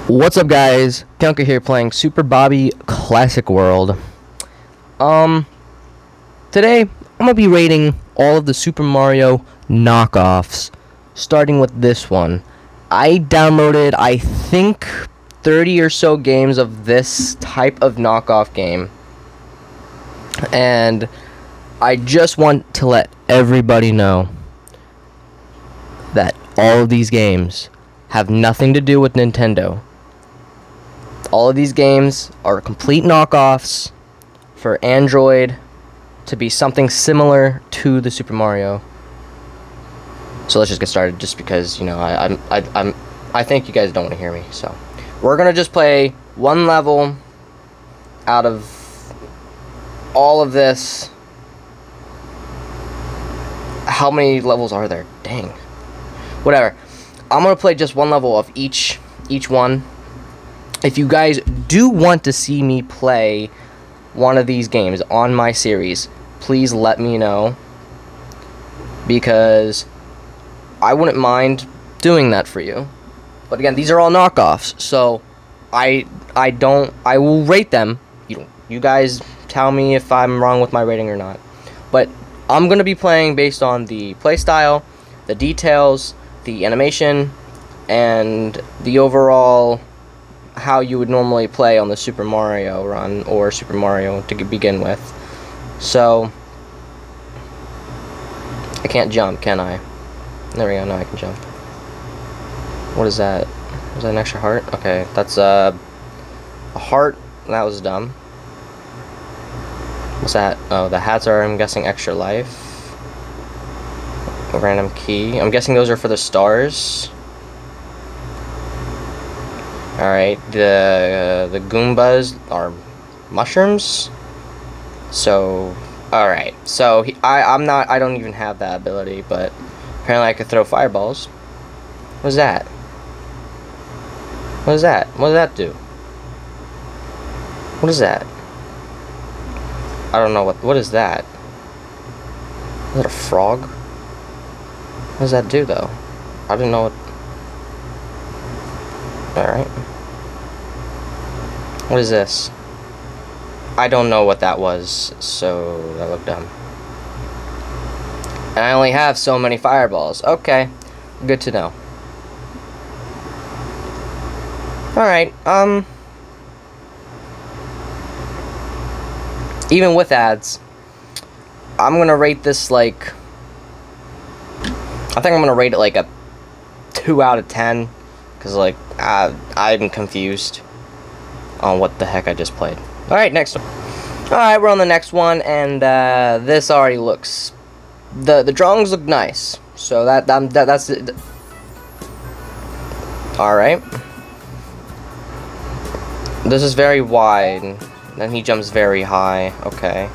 What's up, guys? Gunka here playing Super Bobby Classic World. Today I'm gonna be rating all of the Super Mario knockoffs, starting with this one. I downloaded, I think, 30 or so games of this type of knockoff game, and I just want to let everybody know that all of these games have nothing to do with Nintendo. All of these games are complete knockoffs for Android to be something similar to the Super Mario. So let's just get started, just because, you know, I think you guys don't want to hear me. So we're gonna just play one level out of all of this. How many levels are there? Dang. Whatever. I'm gonna play just one level of each one. If you guys do want to see me play one of these games on my series, please let me know, because I wouldn't mind doing that for you. But again, these are all knockoffs, so I will rate them. You guys tell me if I'm wrong with my rating or not. But I'm gonna be playing based on the playstyle, the details, the animation, and the overall how you would normally play on the Super Mario run, or Super Mario to begin with. So I can't jump, can I? There we go, now I can jump. What is that? Was that an extra heart? Okay, that's a heart. That was dumb. What's that? Oh, the hats are, I'm guessing, extra life. A random key. I'm guessing those are for the stars. Alright, the Goombas are mushrooms. So, alright. So, I don't even have that ability, but apparently I could throw fireballs. What is that? What is that? What does that do? What is that? I don't know what is that? Is that a frog? What does that do, though? I didn't know what... Alright. What is this? I don't know what that was, so that looked dumb. And I only have so many fireballs. Okay. Good to know. Alright, even with ads, I'm gonna rate this like... I think I'm gonna rate it like a 2 out of 10. Because, like, I'm confused on what the heck I just played. Alright, next one. Alright, we're on the next one, and this already looks... The drawings look nice. So that's it. Alright. This is very wide. Then he jumps very high. Okay.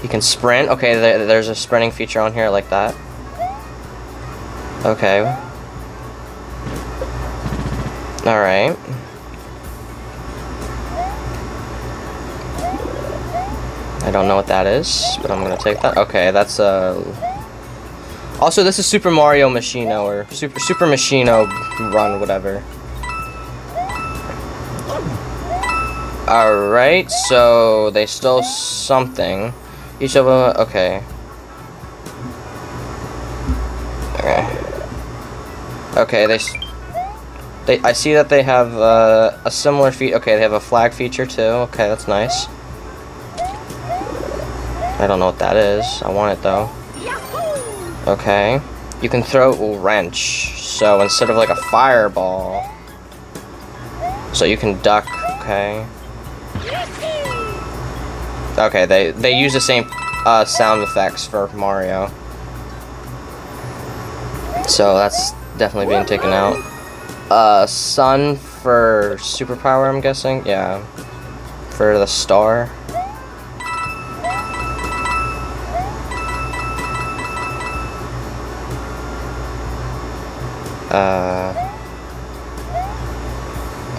He can sprint. Okay, there's a sprinting feature on here like that. Okay. Alright. I don't know what that is, but I'm gonna take that. Okay, that's also, this is Super Mario Machino, or Super Machino Run, whatever. Alright, so they stole something. Each of them, okay. Okay, I see that they have a similar feature. Okay, they have a flag feature too. Okay, that's nice. I don't know what that is. I want it though. Okay. You can throw a wrench. So instead of like a fireball. So you can duck. Okay. Okay, they use the same sound effects for Mario. So that's definitely being taken out. Sun for superpower, I'm guessing. Yeah. For the star.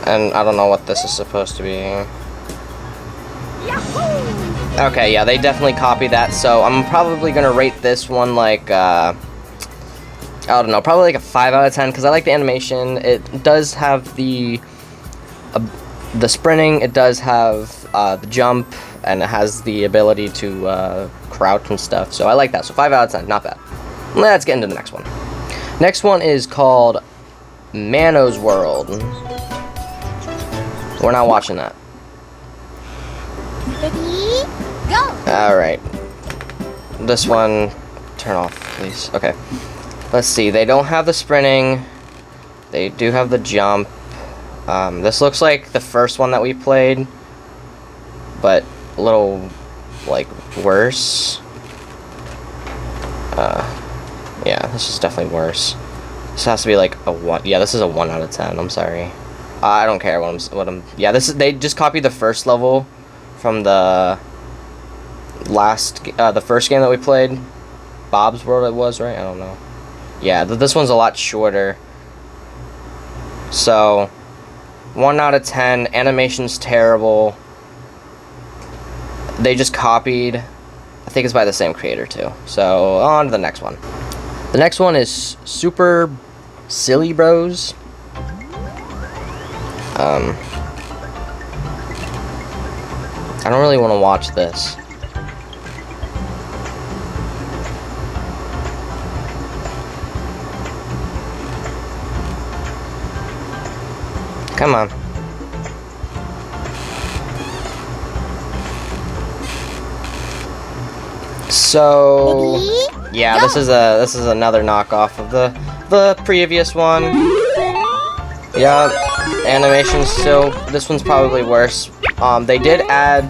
And I don't know what this is supposed to be. Okay, yeah, they definitely copied that, so I'm probably gonna rate this one like, I don't know, probably like a 5 out of 10, because I like the animation. It does have the The sprinting, it does have the jump, and it has the ability to crouch and stuff. So I like that. So 5 out of 10, not bad. Let's get into the next one. Next one is called Mano's World. We're not watching that. Ready, go! Alright. This one, turn off, please. Okay. Let's see. They don't have the sprinting. They do have the jump. This looks like the first one that we played, but a little, like, worse. Yeah, this is definitely worse. This has to be like a 1. Yeah, this is a 1 out of 10. I'm sorry. I don't care what I'm. Yeah, they just copied the first level from the first game that we played. Bob's World it was, right? I don't know. Yeah, this one's a lot shorter. So, 1 out of 10. Animation's terrible. They just copied. I think it's by the same creator too. So, on to the next one. The next one is Super Silly Bros. I don't really want to watch this. Come on. So yeah, this is another knockoff of the previous one. Yeah, animation's still, this one's probably worse. They did add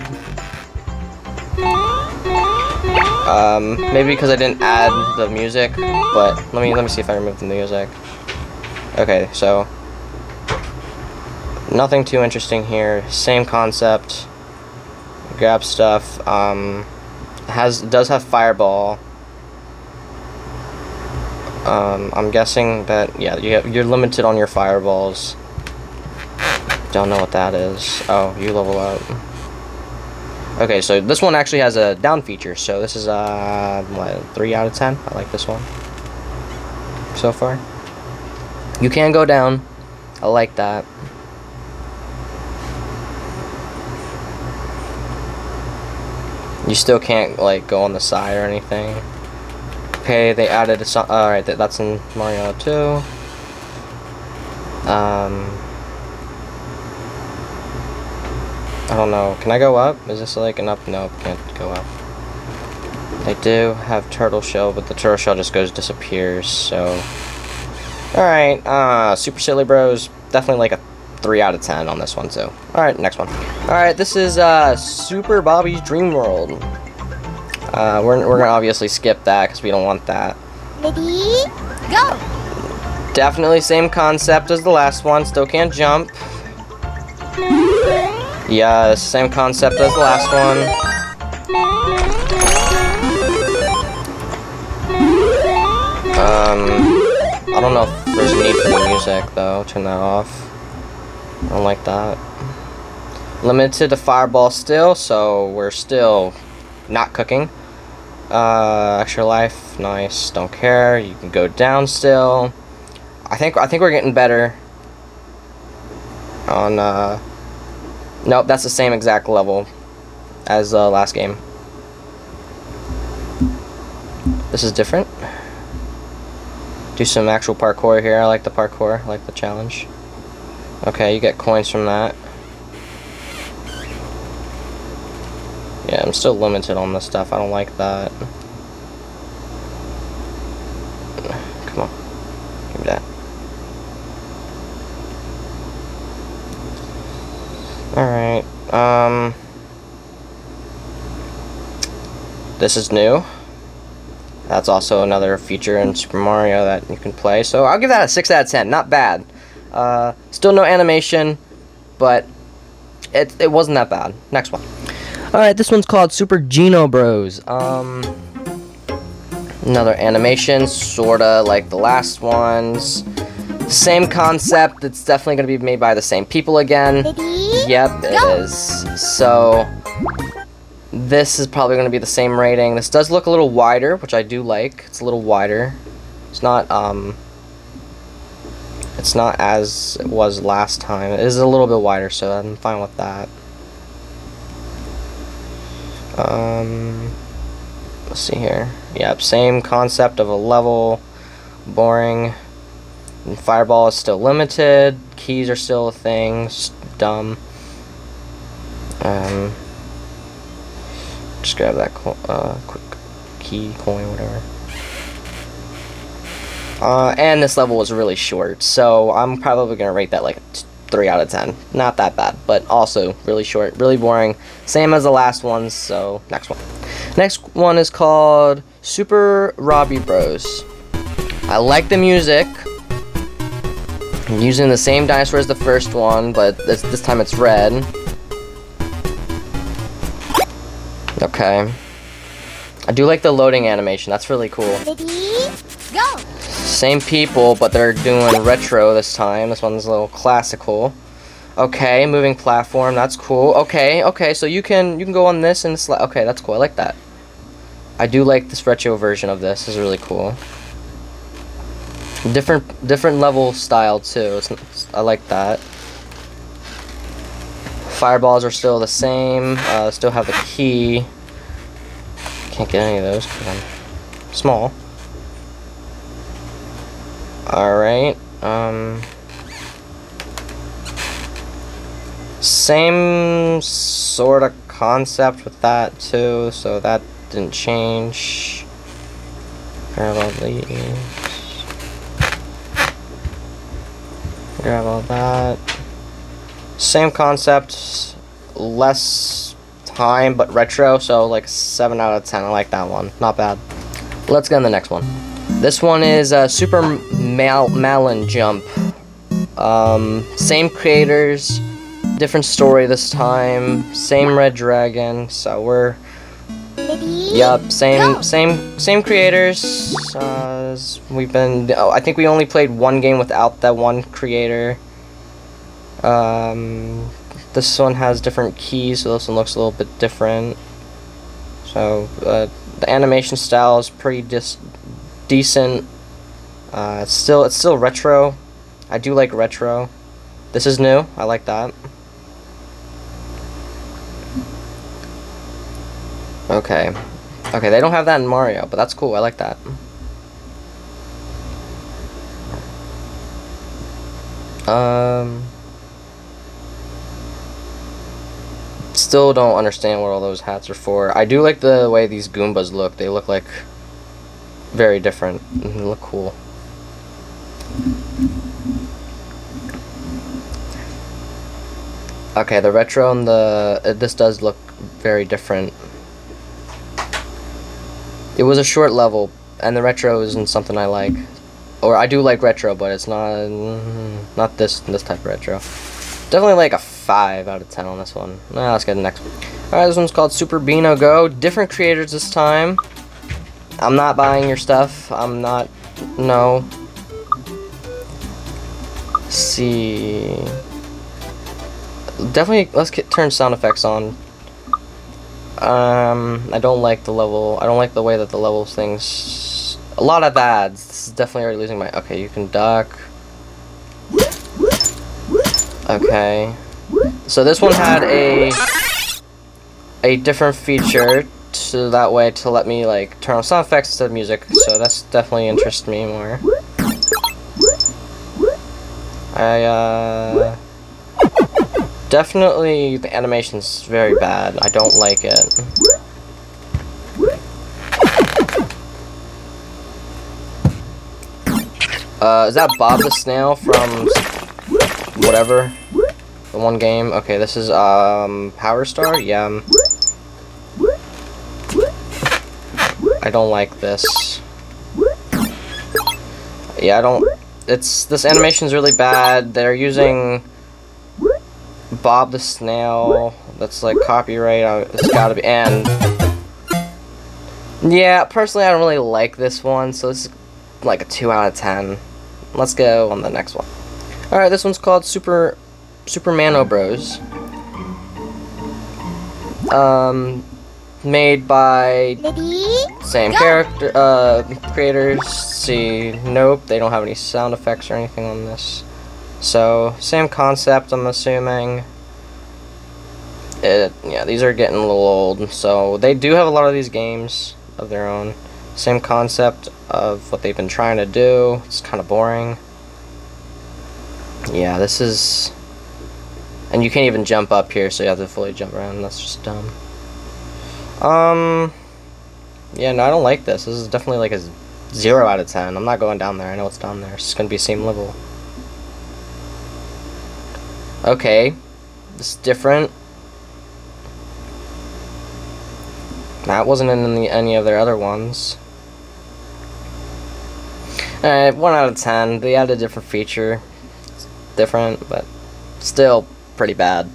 maybe because I didn't add the music, but let me see if I remove the music. Okay, so nothing too interesting here. Same concept. Grab stuff. Does have fireball. I'm guessing that, yeah, you're limited on your fireballs. Don't know what that is. Oh, you level up. Okay, so this one actually has a down feature, so this is what, 3 out of 10. I like this one so far. You can go down. I like that. You still can't, like, go on the side or anything. Okay, they added a song. Alright, that's in Mario 2. I don't know. Can I go up? Is this like an up? Nope, can't go up. They do have Turtle Shell, but the Turtle Shell just disappears, so. Alright, Super Silly Bros. Definitely like a 3 out of 10 on this one, too. Alright, next one. Alright, this is Super Bobby's Dream World. We're gonna obviously skip that because we don't want that. Ready, go! Definitely same concept as the last one. Still can't jump. Yeah, same concept as the last one. I don't know if there's a need for the music though. Turn that off. I don't like that. Limited to fireball still, so we're still not cooking. Extra life, nice. Don't care. You can go down still. I think we're getting better. On nope, that's the same exact level as last game. This is different. Do some actual parkour here. I like the parkour. I like the challenge. Okay, you get coins from that. Yeah, I'm still limited on this stuff. I don't like that. Come on. Give me that. Alright. This is new. That's also another feature in Super Mario that you can play. So I'll give that a 6 out of 10. Not bad. Still no animation, but it wasn't that bad. Next one. Alright, this one's called Super Geno Bros. Another animation, sorta like the last ones. Same concept. It's definitely going to be made by the same people again. Yep, it is. So this is probably going to be the same rating. This does look a little wider, which I do like. It's a little wider. It's not It's not as it was last time. It is a little bit wider, so I'm fine with that. Let's see here. Yep, same concept of a level. Boring. And fireball is still limited. Keys are still a thing. Dumb. Just grab that quick key, coin, whatever. And this level was really short, so I'm probably gonna rate that like a 3 out of 10. Not that bad, but also really short, really boring. Same as the last ones, so next one. Next one is called Super Robbie Bros. I like the music. I'm using the same dinosaur as the first one, but this time it's red. Okay. I do like the loading animation. That's really cool. Ready, go. Same people, but they're doing retro this time. This one's a little classical. Okay, moving platform. That's cool. Okay. So you can go on this and slide. Okay, that's cool. I like that. I do like this retro version of this. It's really cool. Different level style too. I like that. Fireballs are still the same. Still have the key. Can't get any of those because I'm small. Alright. Same sort of concept with that too, so that didn't change. Grab all these. Grab all that. Same concept, less time, but retro, so like 7 out of 10. I like that one. Not bad. Let's get on the next one. This one is Super Malin Jump. Same creators, different story this time. Same red dragon. So we're Ready, same creators. We've been. Oh, I think we only played one game without that one creator. This one has different keys, so this one looks a little bit different. So the animation style is pretty decent. It's still retro. I do like retro. This is new. I like that. Okay, they don't have that in Mario, but that's cool. I like that. Still don't understand what all those hats are for. I do like the way these Goombas look. They look like very different. They look cool. Okay, the retro and this does look very different. It was a short level, and the retro isn't something I like. Or I do like retro, but it's not this type of retro. Definitely like a 5 out of 10 on this one. Nah, let's get the next one. Alright, this one's called Super Beano Go. Different creators this time. I'm not buying your stuff. I'm not. No. Let's see. Definitely, let's turn sound effects on. I don't like the level. I don't like the way that the levels things. A lot of ads. This is definitely already losing my. Okay, you can duck. Okay. So this one had a different feature to that way to let me like turn on sound effects instead of music. So that's definitely interests me more. Definitely the animation's very bad. I don't like it. Is that Bob the Snail from whatever? The one game? Okay, this is Power Star? Yeah. I don't like this. Yeah, I don't. This animation's really bad. They're using Bob the Snail. That's like copyright. It's gotta be. And yeah, personally, I don't really like this one, so this is like a 2 out of 10. Let's go on the next one. Alright, this one's called Super Mano Bros. Made by same character creators. See, nope, they don't have any sound effects or anything on this. So, same concept, I'm assuming. Yeah, these are getting a little old. So, they do have a lot of these games of their own. Same concept of what they've been trying to do. It's kind of boring. Yeah, this is... And you can't even jump up here, so you have to fully jump around. That's just dumb. Yeah, no, I don't like this. This is definitely like a 0 out of 10. I'm not going down there. I know it's down there. It's just going to be the same level. Okay. This is different. That wasn't in any of their other ones. Alright, 1 out of 10. They added a different feature. It's different, but still pretty bad.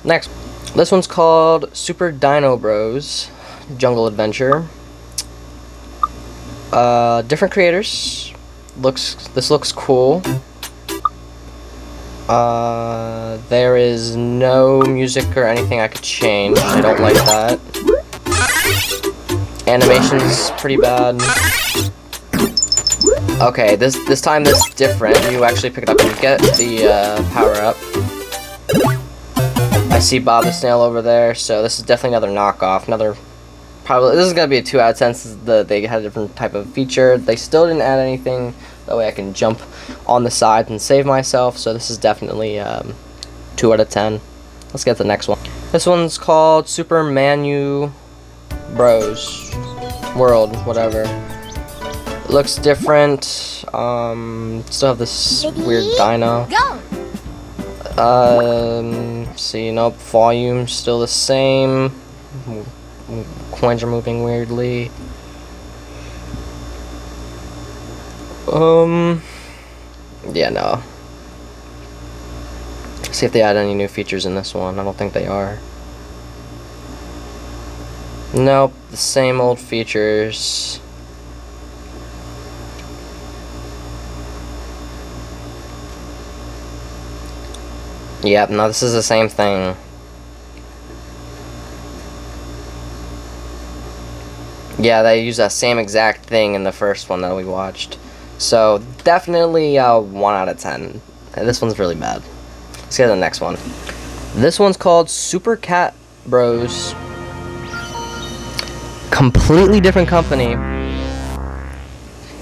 Next. This one's called Super Dino Bros. Jungle Adventure. Different creators. This looks cool. There is no music or anything I could change. I don't like that. Animation's pretty bad. Okay, this time this is different. You actually pick it up and you get the power up. I see Bob the Snail over there, so this is definitely another knockoff. This is gonna be a 2 out of 10 since they had a different type of feature. They still didn't add anything. That way I can jump on the side and save myself. So this is definitely 2 out of 10. Let's get the next one. This one's called Super Manu Bros. World, whatever. It looks different. Still have this weird dino. Go. See, nope. Volume still the same. Coins are moving weirdly. Yeah, no. See if they add any new features in this one. I don't think they are. Nope, the same old features. Yep, no, this is the same thing. Yeah, they use that same exact thing in the first one that we watched. So, definitely 1 out of 10. This one's really bad. Let's get to the next one. This one's called Super Cat Bros. Completely different company.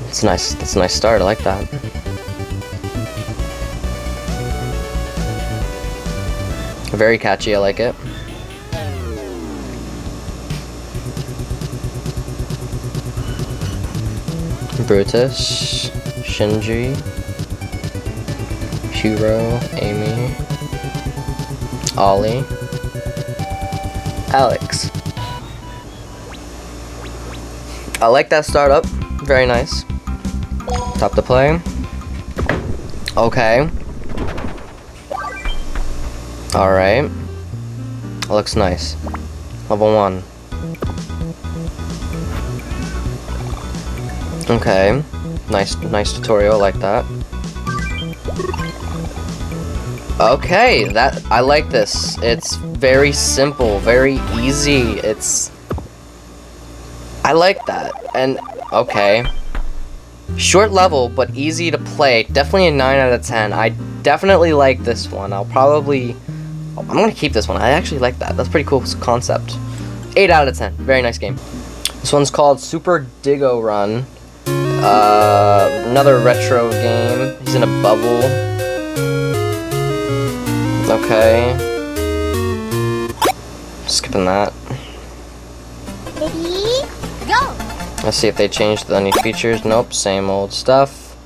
It's nice. That's a nice start. I like that. Very catchy. I like it. Brutus, Shinji, Hiro, Amy, Ollie, Alex. I like that startup. Very nice. Top to play. Okay. Alright. Looks nice. Level 1. Okay. Nice tutorial, like that. Okay, I like this. It's very simple, very easy. I like that. And okay. Short level, but easy to play. Definitely a 9 out of 10. I definitely like this one. I'm gonna keep this one. I actually like that. That's a pretty cool concept. 8 out of 10. Very nice game. This one's called Super Digo Run. Another retro game. He's in a bubble. Okay. Skipping that. Ready, go. Let's see if they changed any features. Nope, same old stuff.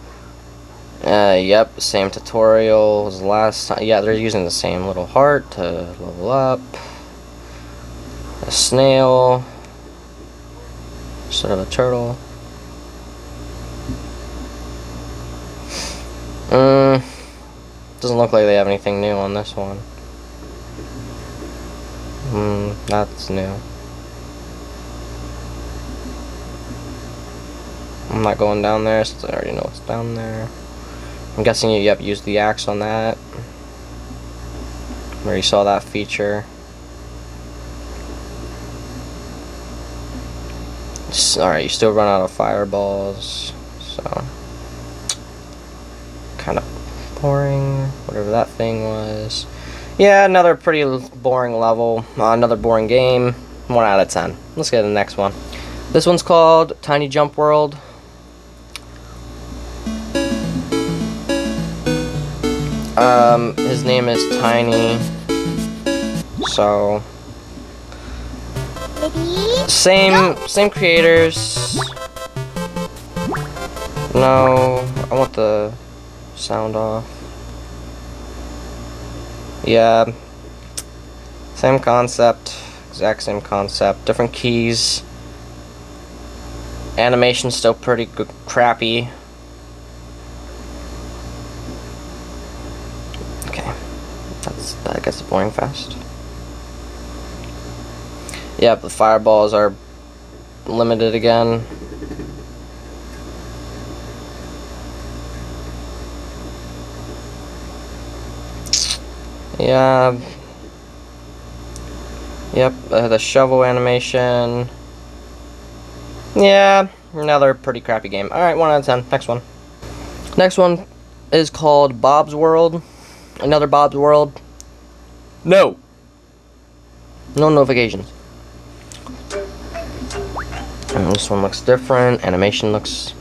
Yep, same tutorial as last time. Yeah, they're using the same little heart to level up. A snail. Sort of a turtle. Doesn't look like they have anything new on this one. That's new. I'm not going down there, since I already know what's down there. I'm guessing you have to use the axe on that. Where you saw that feature. Alright, you still run out of fireballs, so kind of Boring. Whatever that thing was. Yeah, another pretty boring level. Another boring game. 1 out of 10. Let's get to the next one. This one's called Tiny Jump World. His name is Tiny. So Ready? same creators. No, I want the sound off. Yeah. Same concept. Exact same concept. Different keys. Animation's still pretty crappy. Okay. That gets boring fast. Yep, the fireballs are limited again. Yeah. Yep, the shovel animation. Yeah, another pretty crappy game. Alright, 1 out of 10. Next one. Next one is called Bob's World. Another Bob's World. No! No notifications. And this one looks different. Animation looks...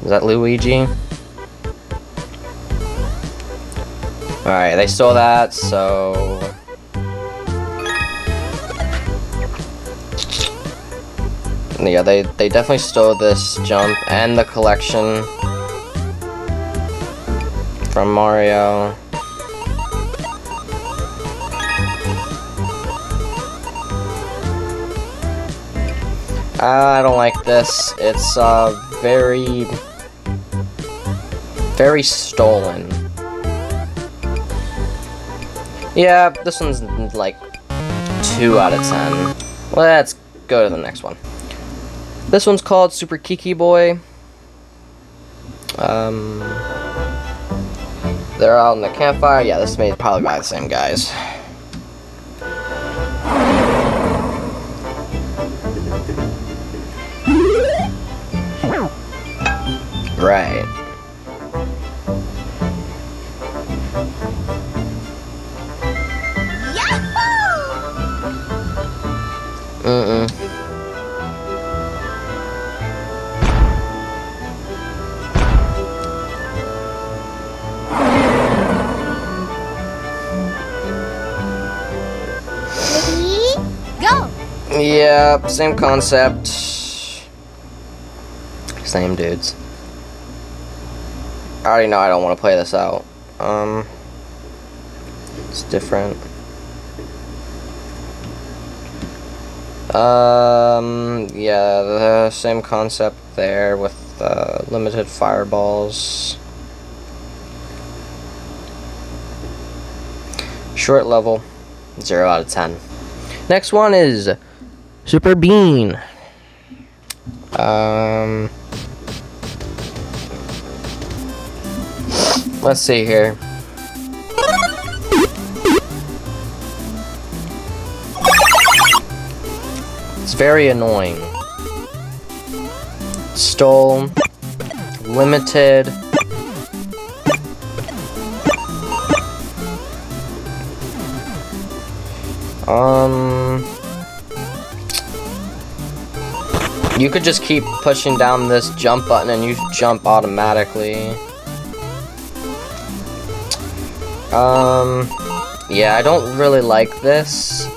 Is that Luigi? Alright, they stole that, so... Yeah, they definitely stole this jump and the collection from Mario. I don't like this. It's very stolen. Yeah, this one's like 2 out of 10. Let's go to the next one. This one's called Super Kiki Boy. They're out in the campfire. Yeah, this is made probably by the same guys. Right. Yahoo! Ready? Go! Yeah, same concept. Same dudes. I already know I don't want to play this out. It's different. Yeah, the same concept there with limited fireballs. Short level, 0 out of 10. Next one is Super Bean. Let's see here. It's very annoying. Stole, limited. You could just keep pushing down this jump button and you jump automatically. Yeah, I don't really like this.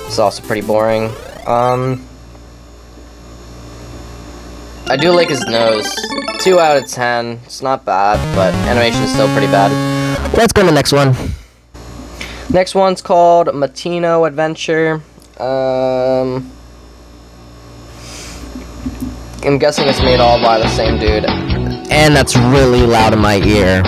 It's also pretty boring. I do like his nose. 2 out of 10. It's not bad, but animation is still pretty bad. Let's go to the next one. Next one's called Matino Adventure. I'm guessing it's made all by the same dude. And that's really loud in my ear.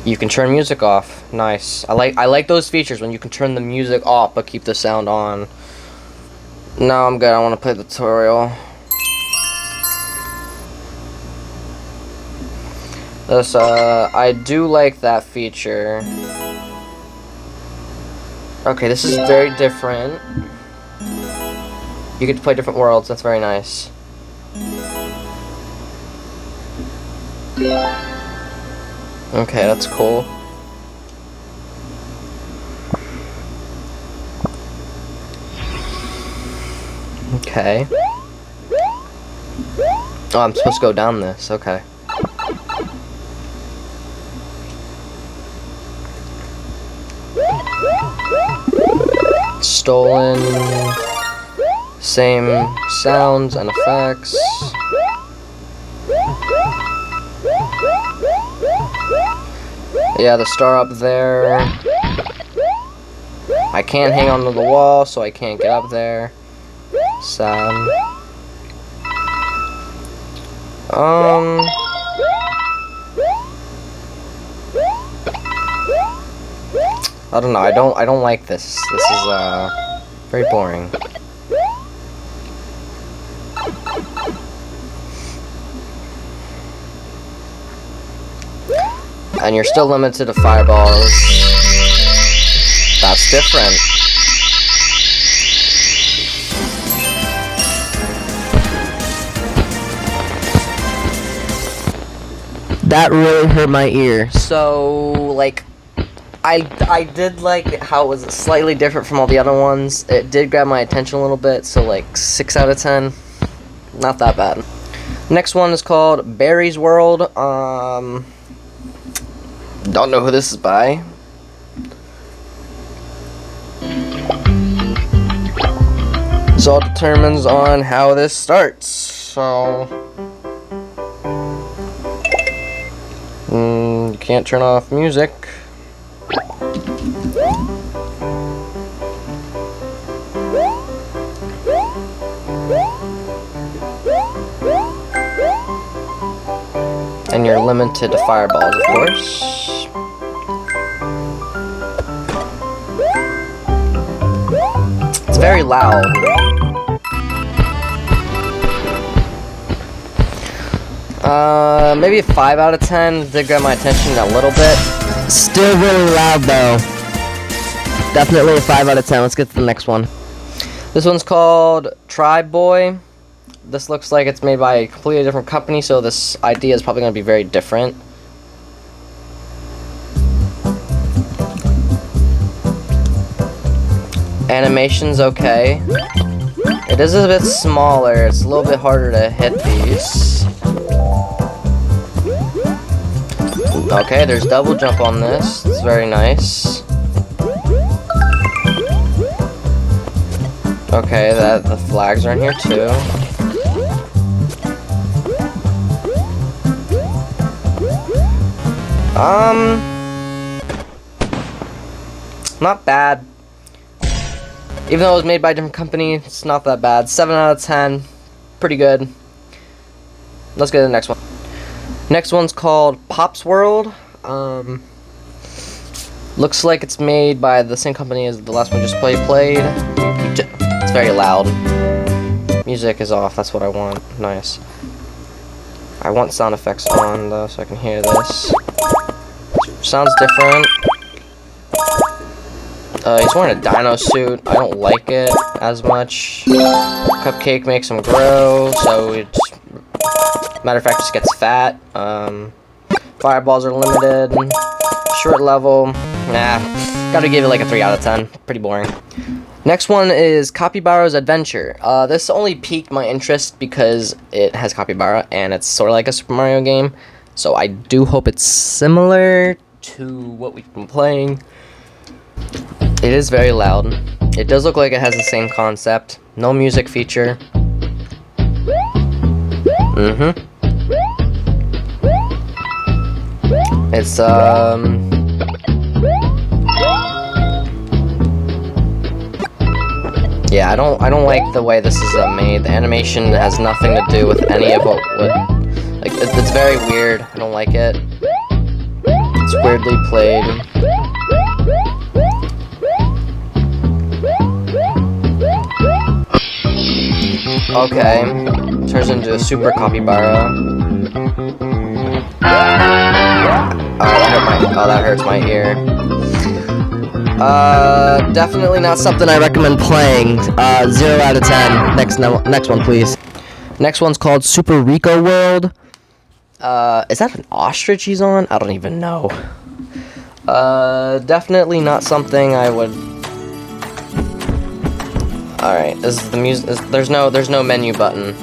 You can turn music off. Nice. I like those features when you can turn the music off but keep the sound on. No, I'm good. I want to play the tutorial. This I do like that feature. Okay, this is very different. You get to play different worlds. That's very nice. Okay, that's cool. Okay. Oh, I'm supposed to go down this. Okay. Stolen. Same sounds and effects. Yeah, the star up there. I can't hang onto the wall, so I can't get up there. Sad. I don't know. I don't like this. This is very boring. And you're still limited to fireballs. That's different. That really hurt my ear. So, like, I did like how it was slightly different from all the other ones. It did grab my attention a little bit, so like 6 out of 10. Not that bad. Next one is called Barry's World. Don't know who this is by. This all determines on how this starts. So you can't turn off music. And you're limited to fireballs, of course. It's very loud. Maybe a 5 out of 10. Did grab my attention a little bit. Still really loud though. Definitely a 5 out of 10. Let's get to the next one. This one's called Tribe Boy. This looks like it's made by a completely different company, so this idea is probably going to be very different. Animation's okay. It is a bit smaller. It's a little bit harder to hit these. Okay, there's double jump on this. It's very nice. Okay, the flags are in here too. Not bad. Even though it was made by a different company, it's not that bad. 7 out of 10. Pretty good. Let's go to the next one. Next one's called Pop's World. Looks like it's made by the same company as the last one just played. It's very loud. Music is off, that's what I want. Nice. I want sound effects on though, so I can hear this. Sounds different. He's wearing a dino suit. I don't like it as much. Cupcake makes him grow, so it's, matter of fact, just gets fat. Fireballs are limited. Short level. Nah, gotta give it like a 3 out of 10. Pretty boring. Next one is Capybara's Adventure. This only piqued my interest because it has Capybara and it's sort of like a Super Mario game. So I do hope it's similar to what we've been playing. It is very loud. It does look like it has the same concept. No music feature. It's yeah, I don't like the way this is made. The animation has nothing to do with any of what like it's very weird. I don't like it. It's weirdly played. Okay, turns into a super capybara. Oh, that hurts my ear. Definitely not something I recommend playing. 0 out of 10. Next one, please. Next one's called Super Rico World. Is that an ostrich he's on? I don't even know. Definitely not something I would... Alright, this is the music. There's no menu button.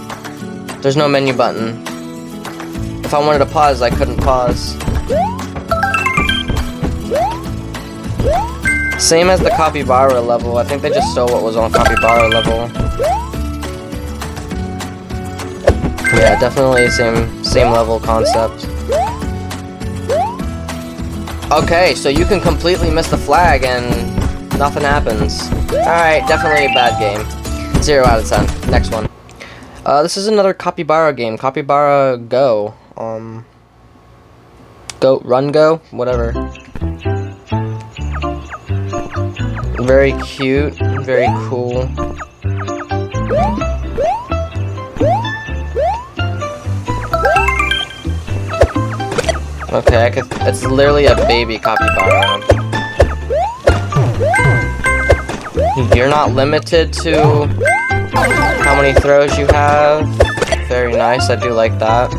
There's no menu button. If I wanted to pause, I couldn't pause. Same as the Capybara level. I think they just stole what was on Capybara level. Yeah, definitely same level concept. Okay, so you can completely miss the flag and nothing happens. Alright, definitely a bad game. 0 out of 10. Next one. This is another Capybara game. Capybara Go. Go, whatever. Very cute, very cool. Okay, it's literally a baby capybara. You're not limited to how many throws you have. Very nice, I do like that.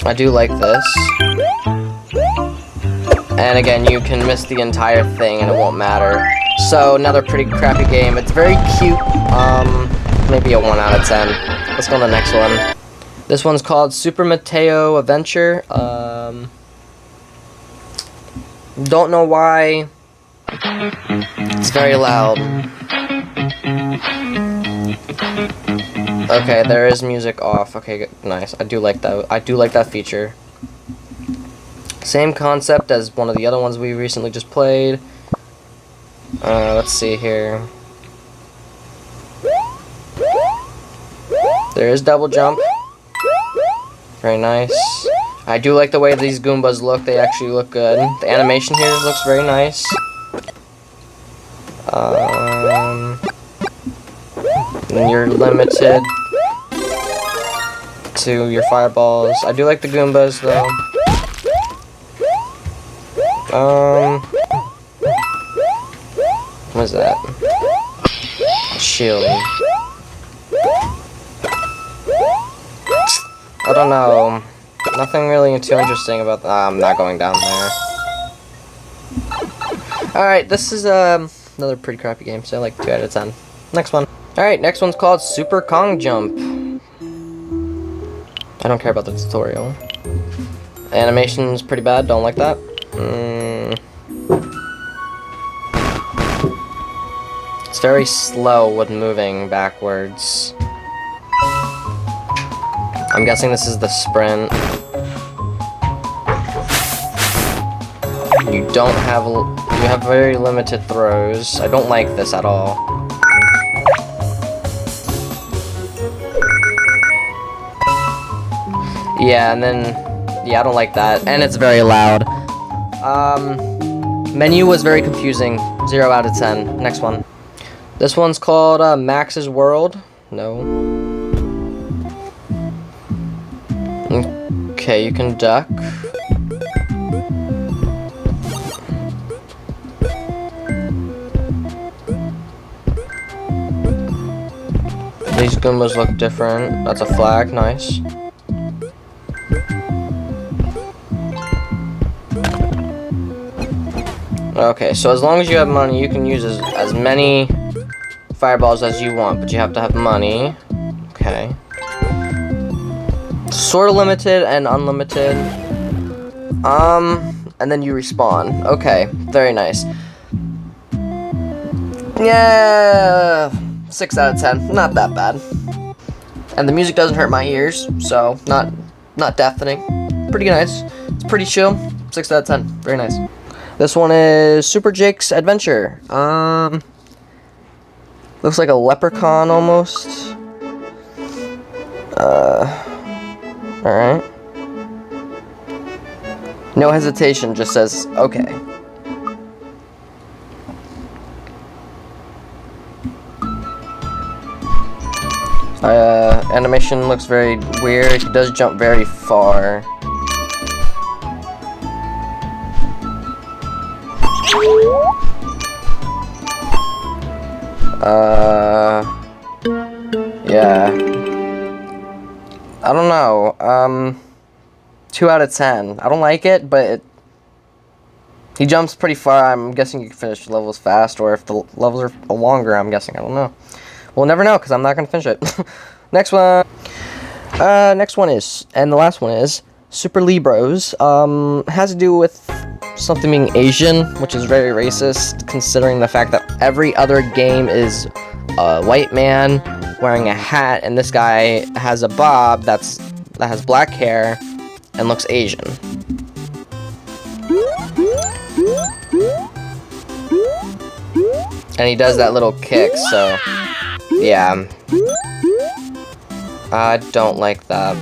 I do like this. And again, you can miss the entire thing and it won't matter. So, another pretty crappy game. It's very cute. Maybe a 1 out of 10. Let's go on to the next one. This one's called Super Mateo Adventure. Don't know why. It's very loud. Okay, there is music off. Okay, good. Nice. I do like that. I do like that feature. Same concept as one of the other ones we recently just played. Let's see here. There is double jump. Very nice. I do like the way these Goombas look. They actually look good. The animation here looks very nice. And you're limited to your fireballs. I do like the Goombas though. What is that? Shield. I don't know. Nothing really too interesting about that. I'm not going down there. Alright, this is another pretty crappy game, so like 2 out of 10. Next one. Alright, next one's called Super Kong Jump. I don't care about the tutorial. Animation's pretty bad, don't like that. It's very slow with moving backwards. I'm guessing this is the sprint. You have very limited throws. I don't like this at all. Yeah, and then, yeah, I don't like that. And it's very loud. Menu was very confusing. 0 out of 10. Next one. This one's called Max's World. No. Okay, you can duck. These Goombas look different. That's a flag, nice. Okay, so as long as you have money, you can use as many fireballs as you want, but you have to have money. Okay. Sort of limited and unlimited. And then you respawn. Okay, very nice. Yeah, 6 out of 10. Not that bad. And the music doesn't hurt my ears, so not deafening. Pretty nice. It's pretty chill. 6 out of 10. Very nice. This one is Super Jake's Adventure. Looks like a leprechaun almost. Alright. No hesitation, just says, okay. Animation looks very weird. He does jump very far. Yeah. I don't know. 2 out of 10. I don't like it, but he jumps pretty far. I'm guessing you can finish levels fast, or if the levels are longer, I'm guessing. I don't know. We'll never know, because I'm not going to finish it. Next one. Next one is, and the last one is, Super Libros. Has to do with something being Asian, which is very racist, considering the fact that every other game is a white man wearing a hat, and this guy has a bob that has black hair and looks Asian. And he does that little kick, so yeah. I don't like that.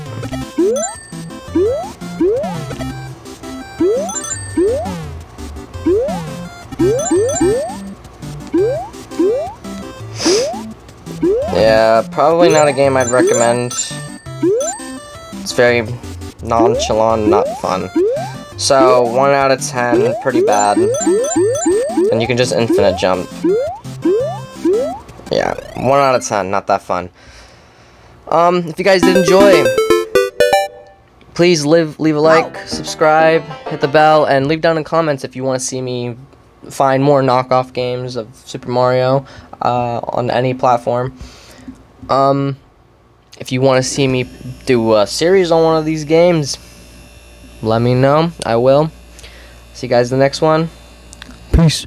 Yeah, probably not a game I'd recommend. It's very nonchalant, not fun. So, 1 out of 10, pretty bad. And you can just infinite jump. Yeah, 1 out of 10, not that fun. If you guys did enjoy, please leave a like, subscribe, hit the bell, and leave down in comments if you want to see me find more knockoff games of Super Mario on any platform. If you want to see me do a series on one of these games, let me know. I will. See you guys in the next one. Peace.